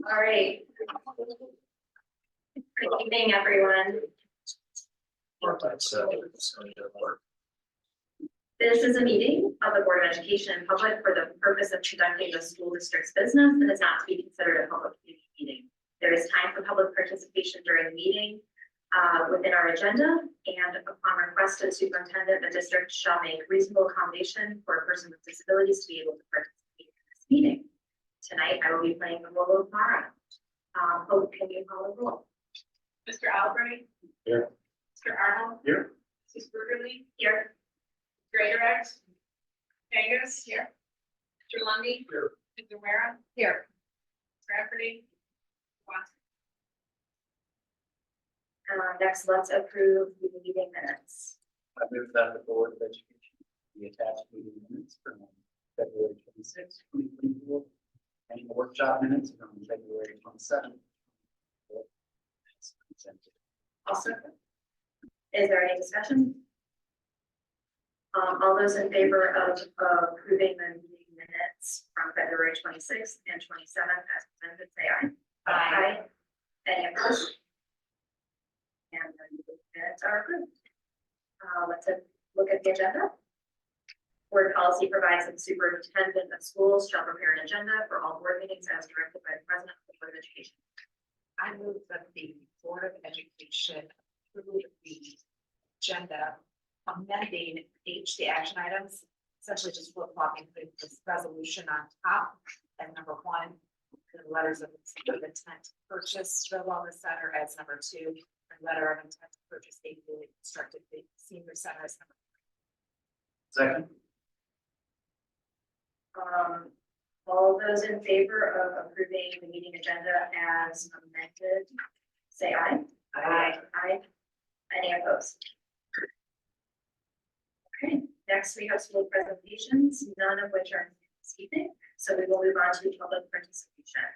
All right. Good evening, everyone. This is a meeting of the Board of Education in public for the purpose of conducting the school district's business and is not to be considered a public meeting. There is time for public participation during the meeting within our agenda, and upon request of the superintendent, the district shall make reasonable accommodation for a person with disabilities to be able to participate in this meeting. Tonight, I will be playing the role of Mara. Hope, can you call the roll? Mr. Albright. Here. Mr. Arnold. Here. Mrs. Bergerly. Here. Greatorex. Angus. Here. Mr. Lundy. Here. Mr. Wera. Here. Rafferty. Watson. Next, let's approve the meeting minutes. I move that the Board of Education be attached meeting minutes from February 26th, 2024, and the workshop minutes from February 27th. Also, is there any discussion? All those in favor of approving the meeting minutes from February 26th and 27th as presented, say aye. Aye. Any opposed? And the minutes are approved. Let's look at the agenda. Board policy provides that the superintendent of schools shall prepare an agenda for all board meetings as directed by the president of the Board of Education. I move that the Board of Education approve the agenda amending the action items, essentially just flip-flopping this resolution on top as number 1, the letters of intent to purchase the wellness center as number 2, and letter of intent to purchase a newly constructed senior center as number Second. All those in favor of approving the meeting agenda as amended, say aye. Aye. Aye. Any opposed? Okay, next we have school presentations, none of which are this evening, so we will move on to public participation.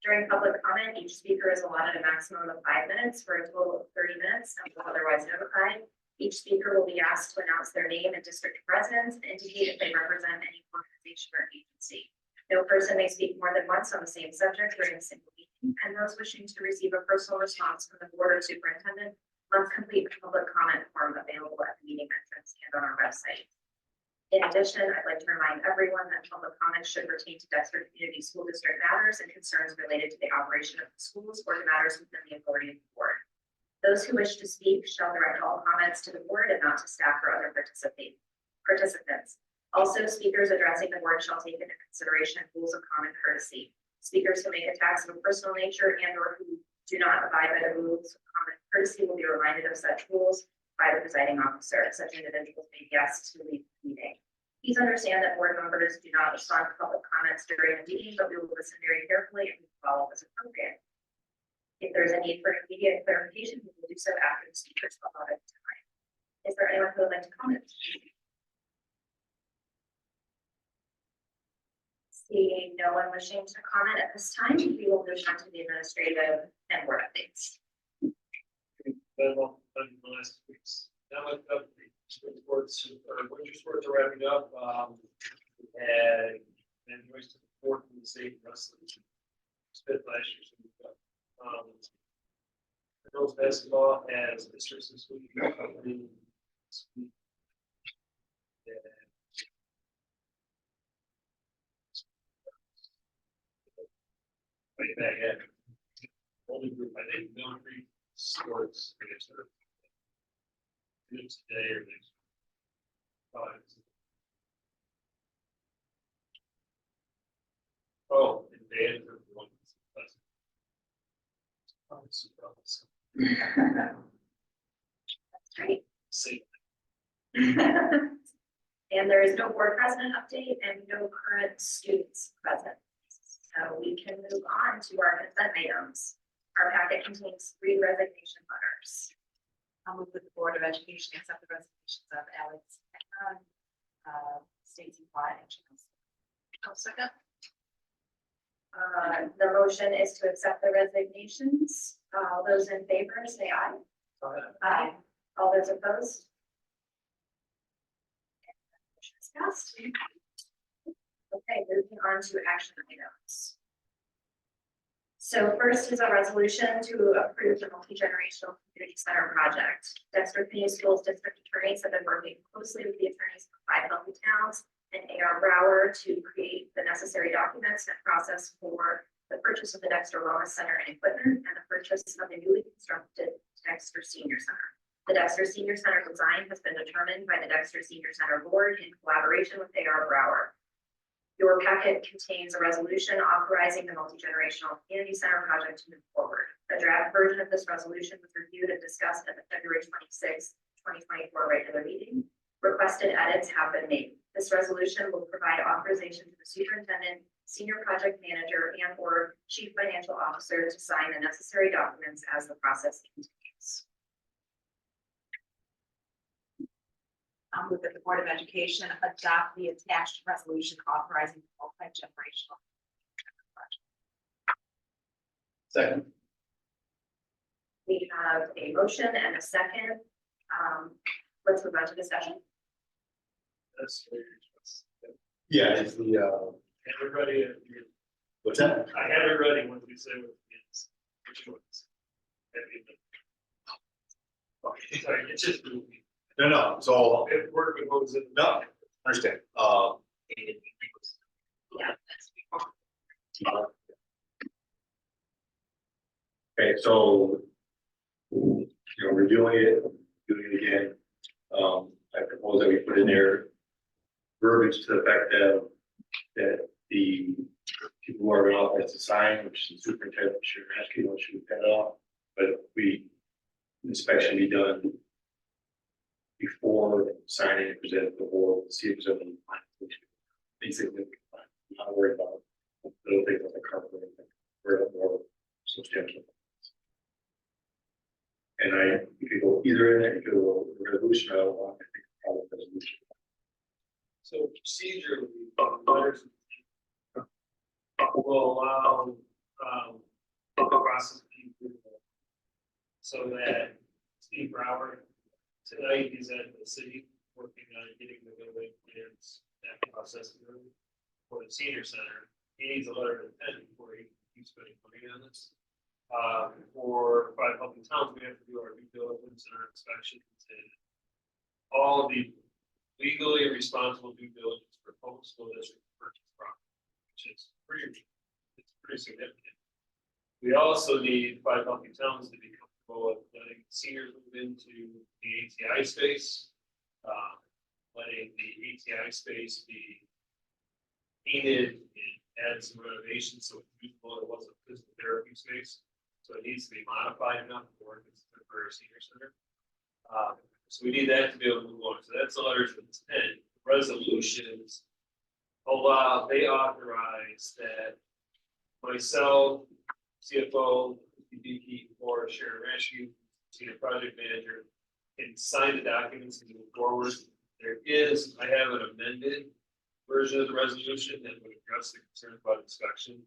During public comment, each speaker is allotted a maximum of 5 minutes for a total of 30 minutes until otherwise notified. Each speaker will be asked to announce their name and district of residence and indicate if they represent any organization or agency. No person may speak more than once on the same subject during a single meeting, and those wishing to receive a personal response from the board or superintendent must complete the public comment form available at the meeting entrance and on our website. In addition, I'd like to remind everyone that public comments should pertain to Dexter Community School District matters and concerns related to the operation of the schools or the matters within the authority of the board. Those who wish to speak shall direct all comments to the board and not to staff or other participants. Also, speakers addressing the board shall take into consideration rules of common courtesy. Speakers who make attacks of a personal nature and or who do not abide by the rules of common courtesy will be reminded of such rules by the presiding officer. Such individuals may be asked to leave the meeting. Please understand that board members do not respond to public comments during the meeting, but we will listen very carefully and follow as appropriate. If there is a need for immediate clarification, we will do so after the speakers are allotted time. Is there anyone who would like to comment? Seeing no one wishing to comment at this time, we will move on to the administrative and board updates. Well, done the last weeks. Now I've got the sports, winter sports are wrapping up. And anyways, to the fourth and the state wrestling. Spent last year, so we've got girls basketball has districts this week. Way back at only group I think military sports today or next. Oh, and band for one. That's great. See. And there is no board president update and no current students present. So we can move on to our consent items. Our packet contains 3 resignation letters. I'll move that the Board of Education accept the resignations of Alex Stacy White and Charles. I'll second. The motion is to accept the resignations. All those in favor say aye. Aye. All those opposed? Motion is passed. Okay, moving on to action items. So first is a resolution to approve the multi-generational community center project. Dexter Community Schools district attorneys have been working closely with the attorneys from 5 healthy towns and A.R. Brower to create the necessary documents and process for the purchase of the Dexter Wellness Center and equipment and the purchase of the newly constructed Dexter Senior Center. The Dexter Senior Center design has been determined by the Dexter Senior Center Board in collaboration with A.R. Brower. Your packet contains a resolution authorizing the multi-generational community center project to move forward. A draft version of this resolution was reviewed and discussed at the February 26, 2024 regular meeting. Requested edits have been made. This resolution will provide authorization to the superintendent, senior project manager, and/or chief financial officer to sign the necessary documents as the process continues. I'll move that the Board of Education adopt the attached resolution authorizing the multi-generational project. Second. We have a motion and a second. Let's move on to discussion. That's. Yeah, it's the, Have it ready. what's that? I have it ready once we say what it is. Which ones? Okay, sorry, it's just. No, so, It worked with what was in. no, understand, Yeah. Okay, so, we're doing it again. I propose that we put in there verbiage to the fact that the people who are going to authorize to sign, which is the superintendent, should ask you, should that off, but inspection be done before signing and present the board, see if there's any basically, not worried about little things like the carpet or anything, we're more substantial. And you could go either in there, you could go resolution, I don't want, I think, probably resolution. So procedurally, letters will allow, the process to be approved. So that Steve Brower, tonight he's at the city working on getting the building plans, that process through. For the senior center, he needs a letter of intent before he keeps spending money on this. For 5 healthy towns, we have to do our due diligence and our inspections and all of the legally responsible due diligence for public school district purchase property, which is pretty significant. We also need 5 healthy towns to be comfortable with letting seniors move into the ATI space, letting the ATI space be painted and add some renovations so it's usable. It wasn't physical therapy space, so it needs to be modified enough for it's a temporary senior center. So we need that to be able to move on. So that's the letters of intent. Resolutions allow, they authorize that myself, CFO, DP, or Sharon Rescue, senior project manager, can sign the documents and move forward. There is, I have an amended version of the resolution that would address the concern about inspection.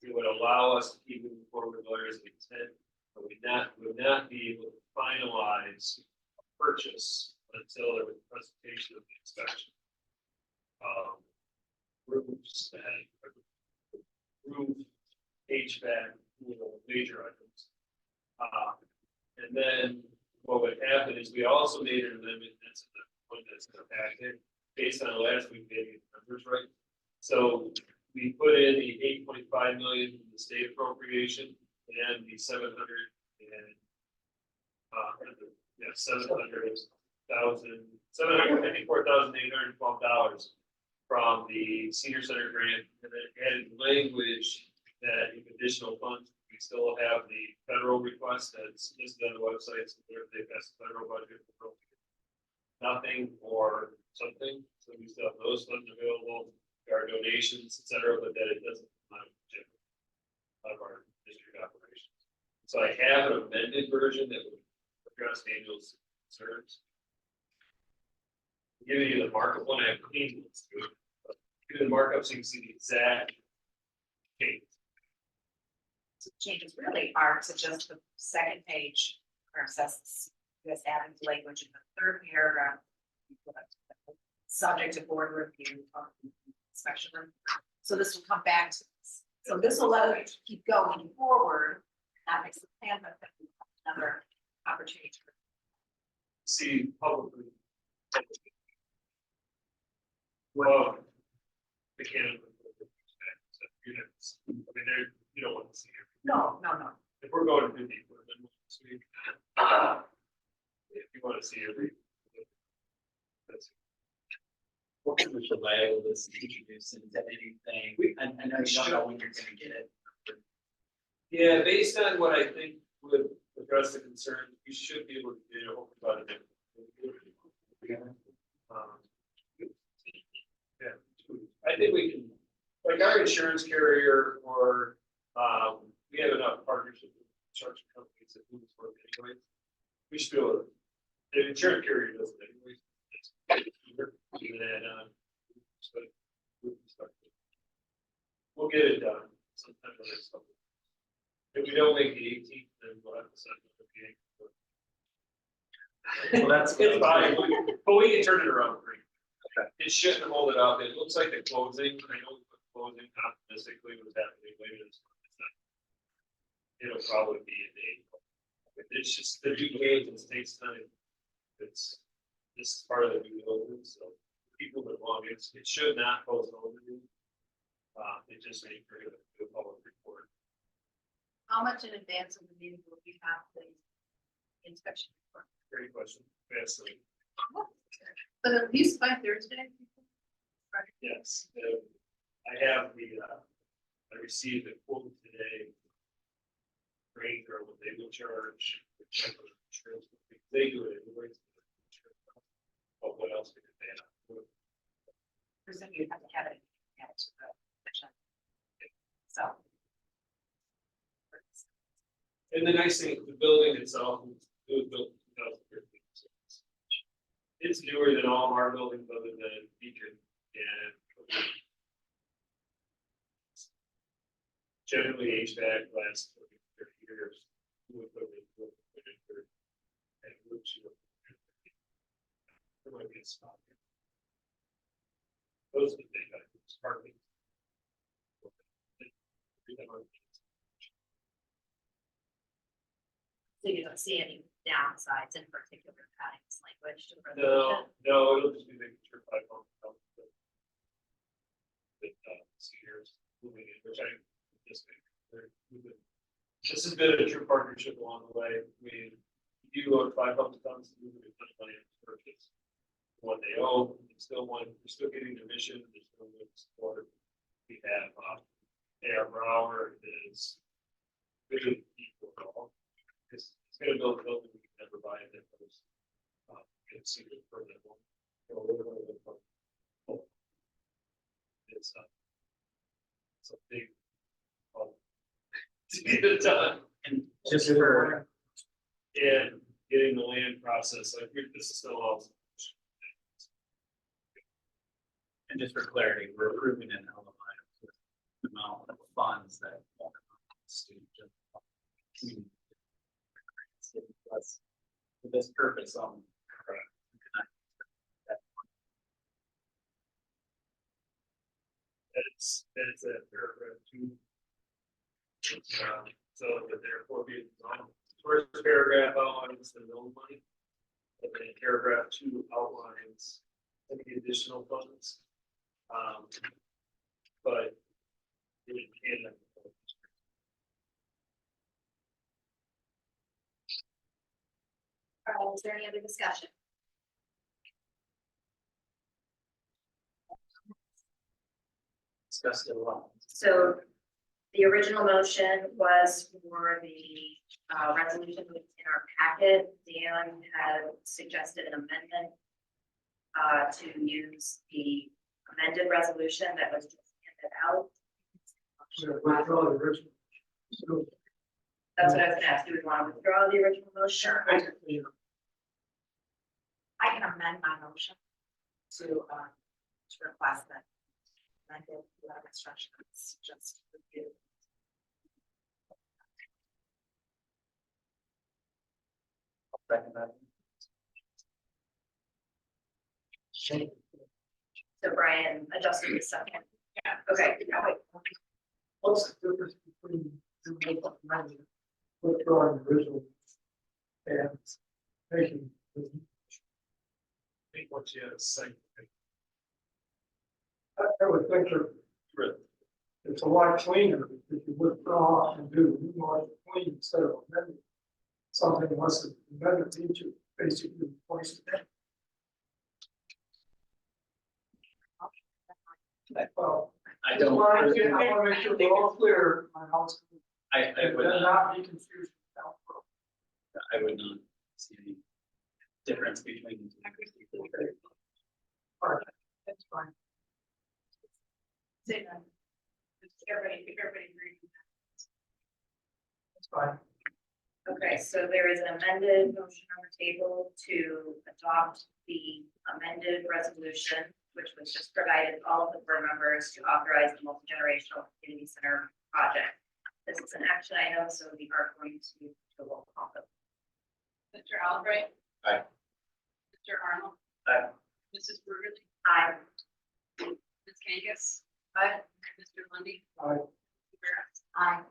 It would allow us to keep moving forward with letters of intent, but we would not be able to finalize a purchase until there was a presentation of the inspection. Roofs and roof, HVAC, major items. And then what would happen is we also made an amendment that's the one that's in the packet based on the last week maybe numbers right. So we put in the 8.5 million in the state appropriation and the 754,812 from the senior center grant, and then added language that if additional funds, we still have the federal request that's listed on the website, so they pass the federal budget. Nothing or something, so we still have those funds available, our donations, etc., but that it doesn't come out of our district operations. So I have an amended version that would address Angel's concerns. Giving you the markup one, I have cleaned it. Give the markup so you can see the exact date. Changes really are to just the second page, where it says, this adding language in the third paragraph. Subject to board review of inspection. So this will come back to us. So this will let us keep going forward. That makes the plan, but then another opportunity to See publicly. Well. They can't. Units, I mean, they're, you don't want to see it. No. If we're going to do the equipment this week. If you want to see every. That's. What kind of delay will this introduce into anything? I know you don't know when you're gonna get it. Yeah, based on what I think would address the concern, we should be able to do about it. Yeah, I think we can, like our insurance carrier or, we have enough partnership with construction companies that do this work anyway. We should be able to, the insurance carrier does it anyway. And then, but we'll get it done sometime in the next couple. If we don't make the 18th, then we'll have to set up the meeting. Well, that's. It's fine, but we can turn it around. It shouldn't hold it up. It looks like the closing, I know we put closing optimistically was happening later this month. It's not. It'll probably be a day. It's just the due diligence takes time. It's, this is part of the due diligence, so people that want it, it should not close over. It just ain't for the public report. How much in advance of the meeting will we have the inspection? report? Great question. Vastly. But at least by Thursday? Yes, I have I received a quote today. Great, or what they will charge. They do it. But what else could they have? presume you have to have it. So. And the nice thing, the building itself, it was built in 2013. So it's newer than all of our buildings other than Beacon and. Generally HVAC lasts 30 years. And there might be a spot. Those are the things I think is partly. So you don't see any downsides in particular adding this language to the No, resolution? no, it'll just be making sure 5 homes come. With, seniors moving in, which I just think, this has been a true partnership along the way. We do own 5 homes, tons, we have a ton of money in purchase. What they own, it's still one, we're still getting the mission, there's still good support. We have, A.R. Brower is really equal. It's gonna build a building we can never buy it. It's a permanent one. It's a big. To get it done. And just for, And getting the land process, like this is still all. and just for clarity, we're approving an LMI with the amount of funds that will come from the student. Plus, for this purpose, It's a paragraph 2. So that therefore be first paragraph outlines the no money. And then paragraph 2 outlines any additional funds. But it can. All right, is there any other discussion? discussed it a lot. So the original motion was for the resolution in our packet. Dan had suggested an amendment to use the amended resolution that was just handed out. That's what I was gonna ask. Do we want to withdraw the original motion? I can amend my motion to request that. I did a lot of instructions, just review. Second that. So Brian adjusted the second. Okay, What's the difference between withdrawing the original and making? I think once you have a site. I would think that it's a lot cleaner if you withdraw and do the new one clean instead of amending something unless the amendment needs to basically replace it. Well, I I don't, want to make sure we're all clear on how it's. I would And not, not be confused. I would not see any difference between the two. All right, that's fine. Say that. Everybody agrees. That's fine. okay, so there is an amended motion on the table to adopt the amended resolution, which was just provided to all of the board members to authorize the multi-generational community center project. This is an action item, so we are going to do a roll call vote. Mr. Albright. Aye. Mr. Arnold. Aye. Mrs. Burley. Aye. Ms. Kangas. Aye. Mr. Lundy. Aye. Aye.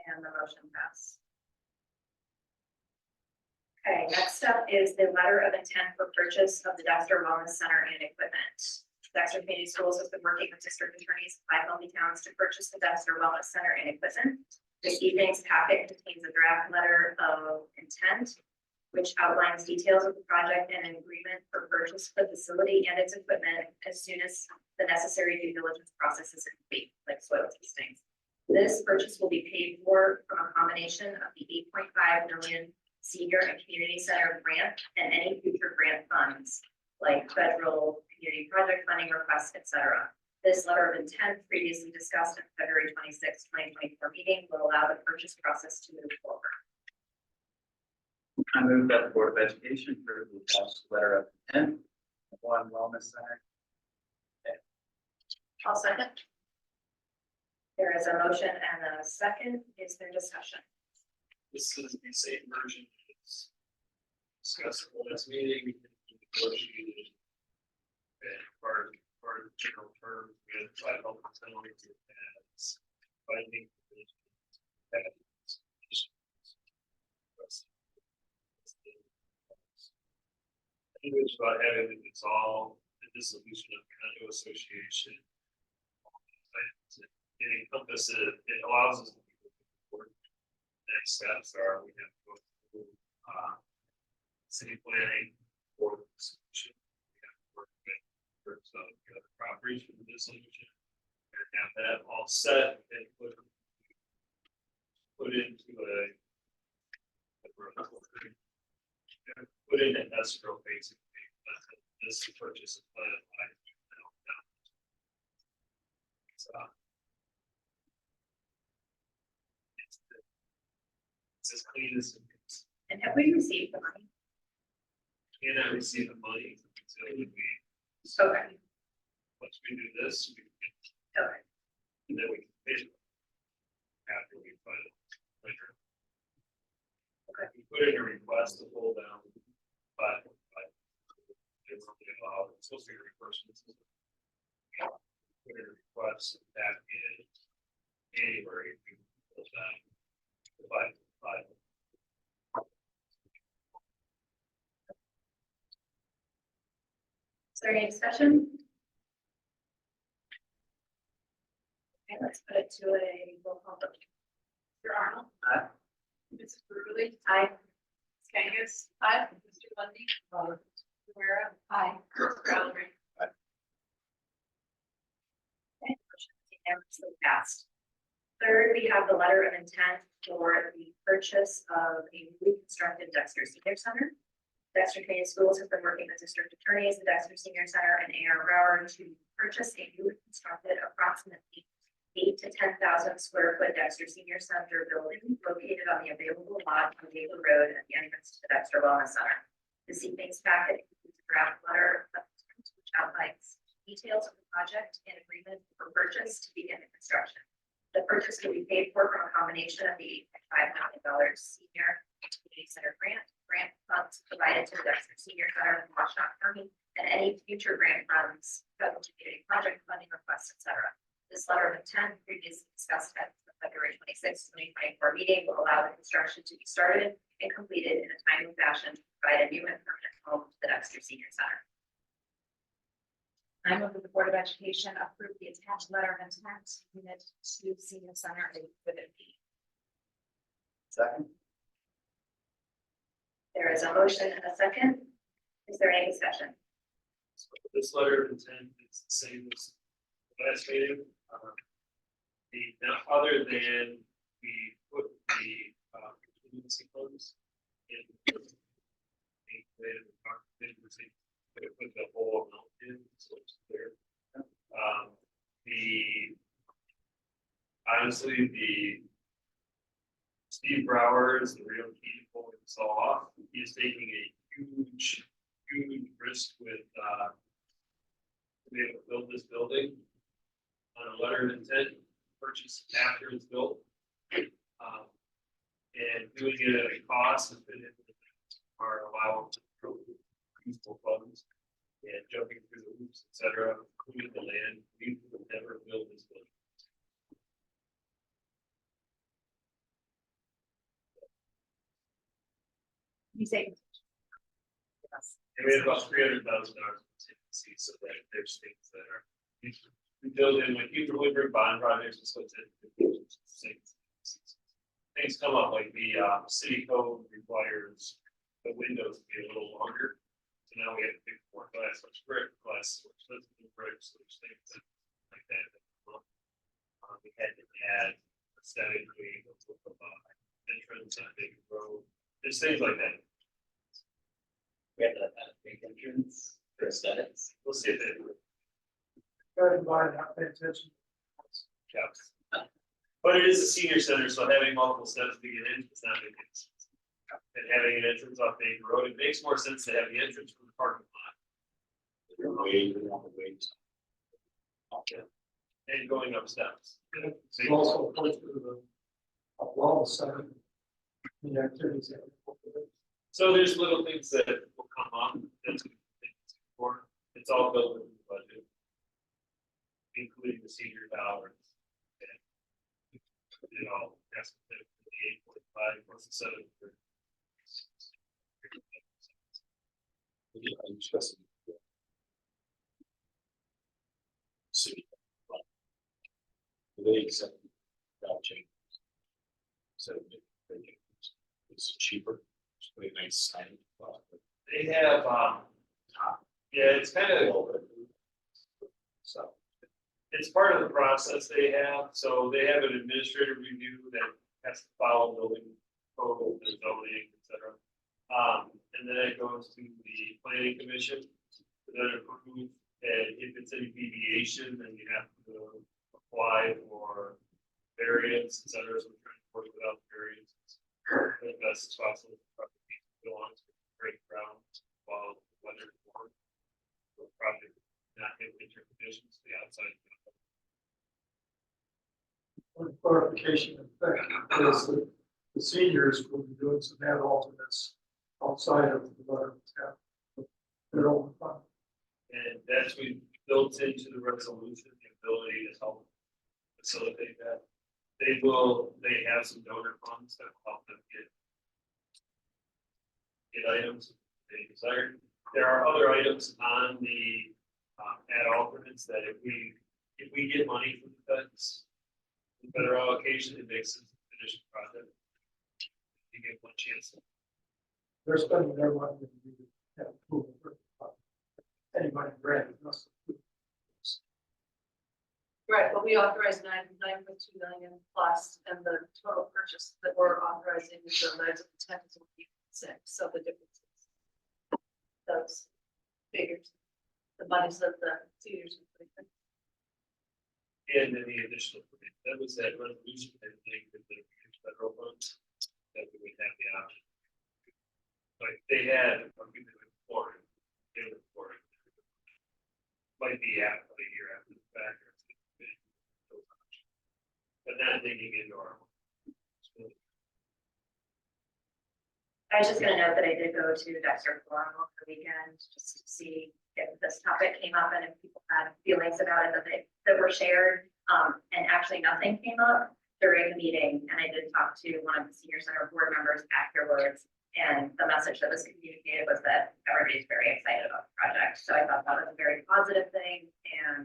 And the motion passed. Okay, next up is the letter of intent for purchase of the Dexter Wellness Center and equipment. Dexter Community Schools has been working with district attorneys in 5 healthy towns to purchase the Dexter Wellness Center and equipment. This evening's packet contains a draft letter of intent, which outlines details of the project and an agreement for purchase of the facility and its equipment as soon as the necessary due diligence process is complete, like soil testings. This purchase will be paid for from a combination of the 8.5 million senior and community center grant and any future grant funds like federal community project funding requests, etc. This letter of intent previously discussed at February 26, 2024 meeting will allow the purchase process to move forward. I move that the Board of Education approve the attached letter of intent of One Wellness Center. I'll second. There is a motion and a second. Is there discussion? This is the same version as discussed at the last meeting. Negotiated. And part of the general term, we had 5 health facilities as binding. I think it's about having it dissolve the dissolution of condo association. It encompasses, it allows us to move forward. Next steps are we have to go through city planning for the solution. We have to work with groups of the other properties for the dissolution. And have that all set and put into put in an escrow basically. This purchase is planned by it's as clean as it gets. And have we received the money? Cannot receive the money until we, Okay. once we do this, we can, Okay. and then we can pay it after we find it later. Okay. We put in a request to pull down 5.5. It's supposed to be a reimbursement system. Put in a request back in January, we pulled down the 5.5. Is there any discussion? Okay, let's put it to a roll call vote. Mr. Arnold. Aye. Mrs. Burley. Aye. Ms. Kangas. Aye. Mr. Lundy. Mr. Rivera. Aye. Mr. Albright. Okay, motion is unanimously passed. Third, we have the letter of intent for the purchase of a newly constructed Dexter Senior Center. Dexter Community Schools have been working with district attorneys, the Dexter Senior Center, and A.R. Brower to purchase a newly constructed approximately 8,000 to 10,000 square foot Dexter Senior Center building located on the available lot on David Road at the entrance to the Dexter Wellness Center. This evening's packet includes a draft letter of intent which outlines details of the project and agreement for purchase to begin the construction. The purchase will be paid for from a combination of the $8.5 million senior community center grant funds provided to the Dexter Senior Center in Washtenaw County and any future grant funds, federal community project funding requests, etc. This letter of intent previously discussed at the February 26, 2024 meeting will allow the construction to be started and completed in a timely fashion to provide a new and permanent home to the Dexter Senior Center. I move that the Board of Education approve the attached letter of intent unit to senior center exhibit B. Second. There is a motion and a second. Is there any discussion? So this letter of intent is the same as the last meeting. Now, other than we put the contingency funds in. Put the whole amount in, so it's clear. Honestly, the Steve Brower is the real key to pulling this all off. He is taking a huge risk with to be able to build this building on a letter of intent, purchase after it's built. And doing it at a cost of it are allowed to grow useful funds and jumping through the hoops, etc., including the land. We will never build this building. You say. Yes. And we have about $300,000 contingency, so that there's things that are we build in like you deliver bond projects and so it's things come up like the city code requires the windows to be a little longer. So now we have to pick more glass, which brick glass, which doesn't do bricks, which things like that. We had to add aesthetically entrance on big road. There's things like that. We have that big entrance for aesthetics. We'll see if they do it. Try to buy not pay attention. Yes. But it is a senior center, so having multiple steps to get in, it's not making sense. And having an entrance off Main Road, it makes more sense to have the entrance from the parking lot. Okay. And going up steps. It's also close to the wellness center. The activities. So there's little things that will come up that's for. It's all built into the budget, including the senior dollars. You know, that's the 8.5 plus the 7. City. They accept that change. So it's cheaper, it's really nice sign. They have, yeah, it's kind of, So. it's part of the process they have, so they have an administrative review that has to follow building code and zoning, et cetera. And then it goes to the planning commission, to then approve, and if it's any deviation, then you have to apply for variance, et cetera, so we're trying to work without variances. The best possible belongs to great ground while the weather for the project not have winter conditions to the outside. One clarification, in fact, is that the seniors will be doing some ad alternates outside of the letter of intent. Their own fund. And that's we built into the resolution, the ability to help facilitate that. They have some donor funds that will help them get items they desire. There are other items on the ad alternates that if we get money from the feds, the better allocation, it makes sense to finish the project. You get one chance. They're spending their money to have approval for anybody granted. Right, but we authorized 9.2 million plus, and the total purchase that we're authorizing is the 9.10 is 1.6, so the difference is those figures, the monies that the seniors are putting in. And then the additional, that was that resolution, I think, that the federal funds, that we would have the option. Like they had, I'll give them for it, they were for it. Might be after a year after the fact. But not digging into our. I was just gonna note that I did go to Dexter Forum over the weekend just to see if this topic came up and if people had feelings about it that were shared. And actually nothing came up during the meeting, and I did talk to one of the senior center board members afterwards. And the message that was communicated was that everybody's very excited about the project. So I thought that was a very positive thing, and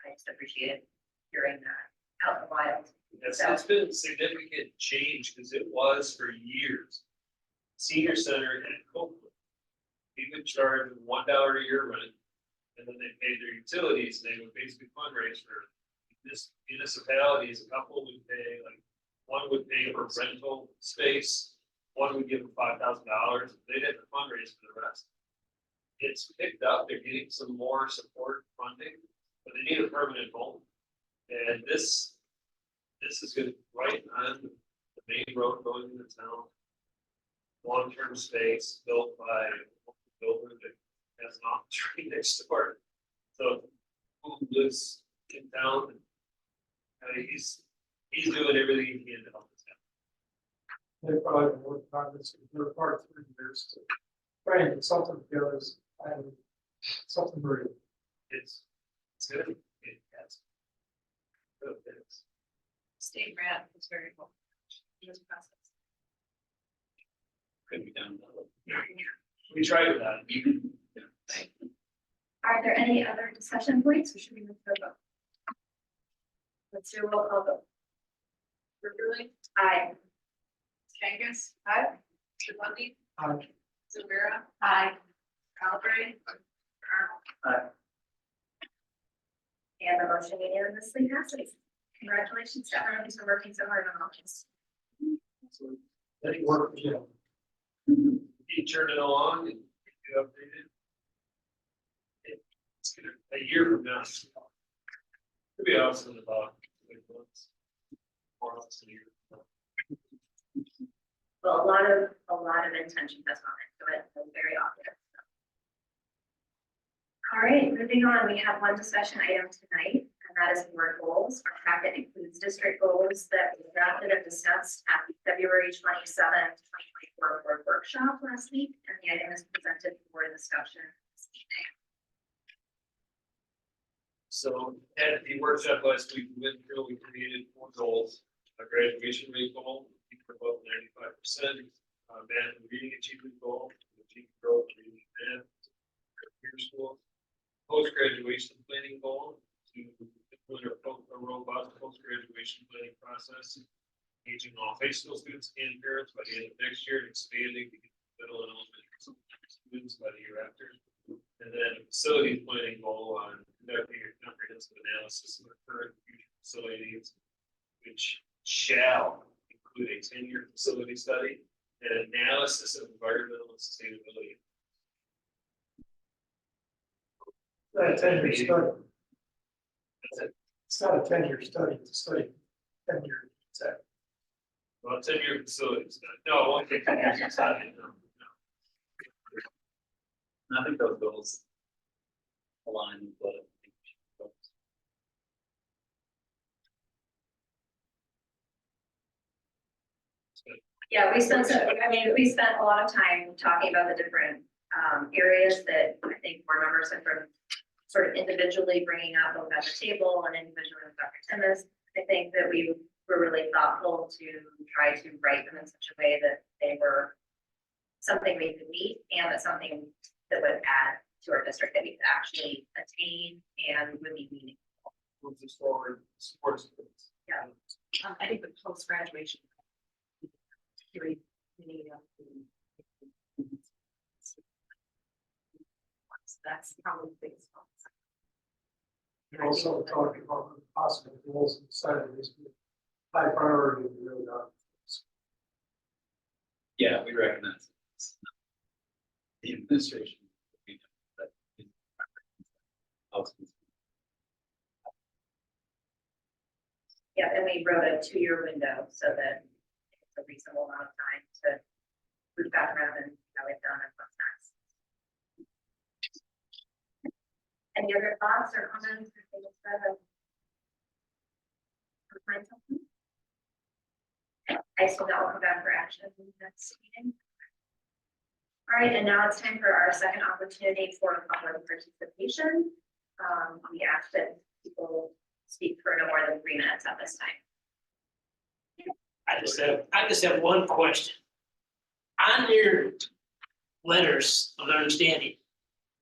I just appreciated hearing that out in the wild. It's been a significant change because it was for years. Senior center and Copeland, we would charge $1 a year rent, and then they paid their utilities. They would basically fundraise for this municipalities. A couple would pay, like, one would pay for rental space, one would give them $5,000. They'd have to fundraise for the rest. It's picked up. They're getting some more support funding, but they need a permanent home. And this is good right on the main road going into town. Long-term space built by a builder that has an off tree next door. So who lives in town? He's doing everything he can to help us out. They probably worked on this in their part 3 years to try and get something together, and something very. It's good. It has. Good, it is. State grant was very helpful in this process. Could be done. We tried with that. Are there any other discussion points, or should we move to a vote? Let's do a roll call vote. Really? Aye. Kangas? Aye. Chipmundy? Aye. Rivera? Aye. Calvary? And the motion unanimously passes. Congratulations to everyone who's been working so hard on all this. That worked, yeah. Keep turning along and keep you updated. It's gonna, a year from now. Could be awesome in about 6 months. 4 months a year. Well, a lot of intention has gone into it, so very obvious. All right, moving on, we have one discussion item tonight, and that is board goals. Our packet includes district goals that we drafted and discussed at the February 27th, 2024 board workshop last week, and the item is presented for discussion this evening. So at the workshop last week, we went through, we created 4 goals. A graduation rate goal, above 95%, math and reading achievement goal, achievement growth, reading and math, peer school. Post-graduation planning goal to implement a robust post-graduation planning process, engaging all high school students and parents by the end of next year, and expanding to middle and elementary students by the year after. And then a facilities planning goal on conducting a comprehensive analysis of the current and future facility needs, which shall include a 10-year facility study and analysis of environmental and sustainability. It's not a 10-year study. That's it. It's not a 10-year study, it's a study. 10-year. Well, 10-year facility study. No, it won't take 10 years to study. No. And I think those goals align with what I think we should focus. Yeah, we spent a lot of time talking about the different areas that I think board members have been sort of individually bringing up both at the table and individually with Dr. Timmis. I think that we were really thoughtful to try to write them in such a way that they were something we could meet and that something that would add to our district that we could actually attain and would be meaningful. Move this forward, support students. Yeah. I think the post-graduation. Really, that's probably the biggest focus. We're also talking about the possible goals inside of this. High priority, really not. Yeah, we recognize it's not the administration. We know that is ultimately. Yeah, and we wrote a 2-year window so that it's a reasonable amount of time to loop back around and how we've done and what's next. Any other thoughts or comments or things that find something? I still know we'll come back for action next meeting. All right, and now it's time for our second opportunity for public participation. We ask that people speak for no more than 3 minutes at this time. I just have one question. On your letters of understanding,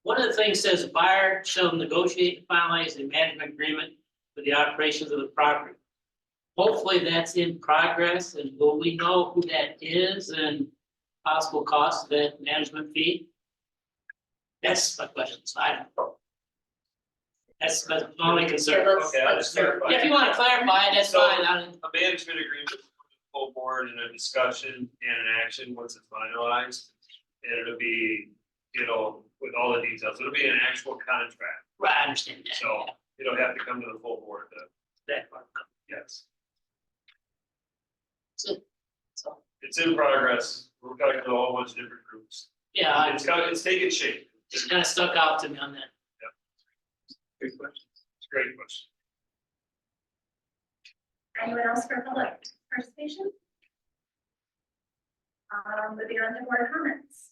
one of the things says buyer shall negotiate and finalize a management agreement for the operations of the property. Hopefully that's in progress, and will we know who that is and possible cost of that management fee? That's my question, so I don't know. That's my only concern. Okay, I'll just clarify. If you want to clarify, that's fine. A management agreement, with the full board and a discussion and an action once it's finalized. And it'll be, with all the details, it'll be an actual contract, Right, I understand that. so it'll have to come to the full board, That part. yes. So, It's in progress, we're talking to a whole bunch of different groups. yeah, It's taking shape. it's kind of stuck out to me on that. Good question. It's a great question. Anyone else for public participation? Moving on to board comments.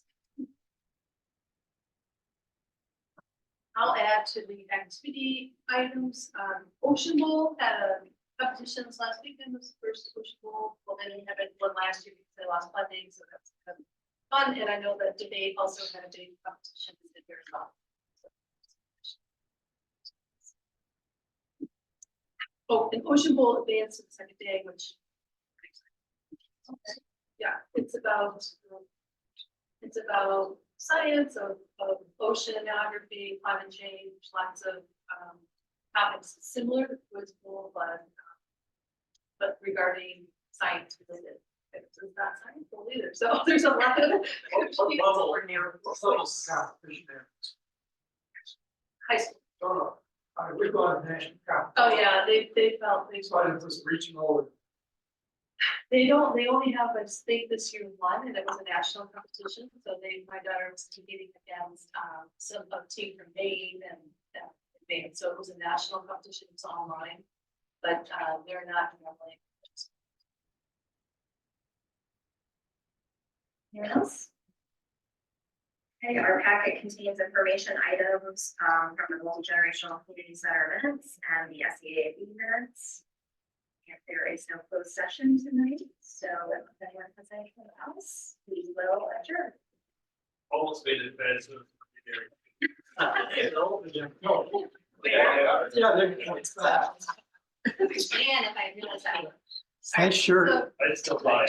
I'll add to the activity items, Ocean Bowl had competitions last weekend, was the first Ocean Bowl, well, they didn't have it one last year because they lost funding, so that's kind of fun, and I know that debate also had a debate competition this year as well. Oh, and Ocean Bowl advanced to the second day, which. Yeah, it's about science of oceanography, climate change, lots of topics similar to Quiz Bowl, but regarding science related. It's not science bowl either, so there's a lot of. High school. We're going to national cup. Oh, yeah, they felt they. So it was regional. They only have, I think this year one, and it was a national competition, so my daughter was competing against, a team from Maine and Maine, so it was a national competition, it's online, but, they're not normally. Anyone else? Okay, our packet contains information items from the multi-generational community center minutes and the SEAB minutes. If there is no closed session tonight, so if anyone has anything else, we will adjourn. Almost made it bad, so. Man, if I realized that. Nice shirt. So, I still buy.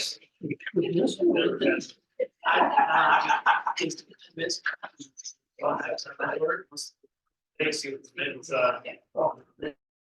Thanks, it's,